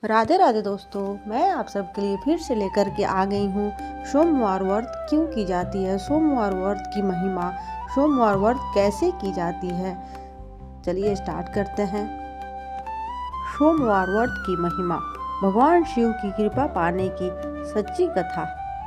राधे राधे दोस्तों, मैं आप सबके लिए फिर से लेकर के आ गई हूँ। सोमवार व्रत क्यों की जाती है, सोमवार व्रत की महिमा, सोमवार व्रत कैसे की जाती है। चलिए स्टार्ट करते हैं। सोमवार व्रत की महिमा। भगवान शिव की कृपा पाने की सच्ची कथा।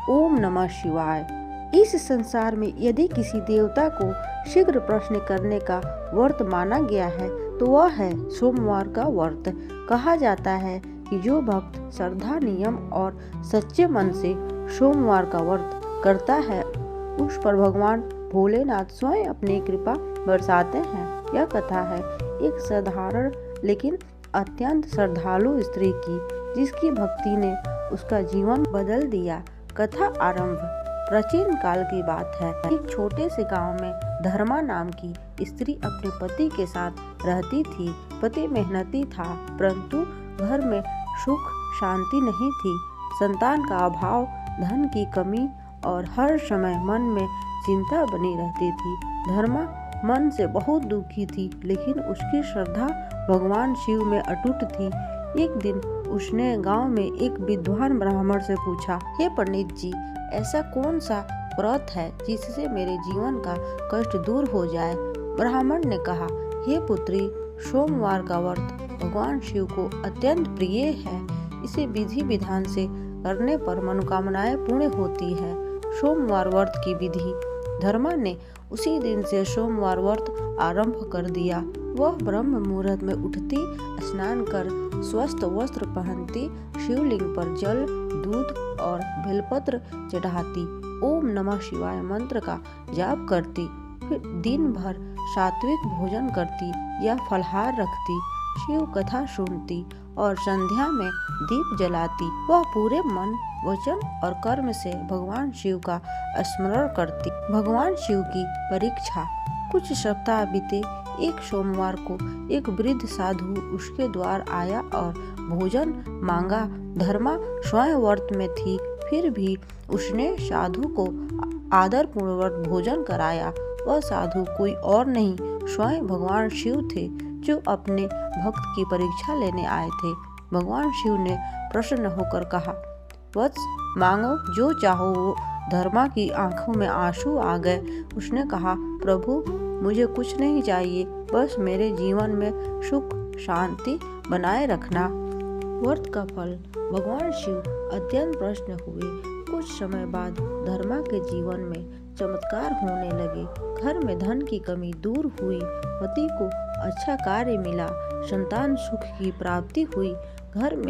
ओम नमः शिवाय। इस संसार में यदि किसी देवता को शीघ्र प्रश्न करने का व्रत माना गया है तो वह है सोमवार का व्रत। कहा जाता है कि जो भक्त श्रद्धा, नियम और सच्चे मन से सोमवार का व्रत करता है उस पर भगवान भोलेनाथ स्वयं अपनी कृपा बरसाते हैं। यह कथा है एक साधारण लेकिन अत्यंत श्रद्धालु स्त्री की, जिसकी भक्ति ने उसका जीवन बदल दिया। कथा आरंभ। प्राचीन काल की बात है। एक छोटे से गांव में धर्मा नाम की स्त्री अपने पति के साथ रहती थी। पति मेहनती था, परंतु घर में सुख शांति नहीं थी। संतान का अभाव, धन की कमी और हर समय मन में चिंता बनी रहती थी। धर्मा मन से बहुत दुखी थी, लेकिन उसकी श्रद्धा भगवान शिव में अटूट थी। एक दिन उसने गांव में एक विद्वान ब्राह्मण से पूछा, हे पंडित जी, ऐसा कौन सा व्रत है जिससे मेरे जीवन का कष्ट दूर हो जाए। ब्राह्मण ने कहा, हे पुत्री, सोमवार का व्रत भगवान शिव को अत्यंत प्रिय है। इसे विधि विधान से करने पर मनोकामनाएं पूर्ण होती है। सोमवार व्रत की विधि। धर्मा ने उसी दिन से सोमवार व्रत आरंभ कर दिया। वह ब्रह्म मुहूर्त में उठती, स्नान कर स्वस्थ वस्त्र पहनती, शिवलिंग पर जल, दूध और बेलपत्र चढ़ाती, ओम नमः शिवाय मंत्र का जाप करती, फिर दिन भर सात्विक भोजन करती या फलाहार रखती, शिव कथा सुनती और संध्या में दीप जलाती। वह पूरे मन, वचन और कर्म से भगवान शिव का स्मरण करती। भगवान शिव की परीक्षा। कुछ सप्ताह बीते। एक सोमवार को एक वृद्ध साधु उसके द्वार आया और भोजन मांगा। धर्मा स्वयं व्रत में थी, फिर भी उसने साधु को आदर पूर्वक भोजन कराया। वह साधु कोई और नहीं, स्वयं भगवान शिव थे, जो अपने भक्त की परीक्षा लेने आए थे। भगवान शिव ने प्रसन्न होकर कहा, वत्स, मांगो जो चाहो। धर्मा की आंखों में आंसू आ गए। उसने कहा, प्रभु, मुझे कुछ नहीं चाहिए, बस मेरे जीवन में सुख शांति बनाए रखना। व्रत का फल। भगवान शिव अत्यंत प्रसन्न हुए। कुछ समय बाद धर्मा के जीवन में चमत्कार होने लगे। घर में धन की कमी दूर हुई, पति को अच्छा कार्य मिला, संतान सुख की प्राप्ति हुई, घर में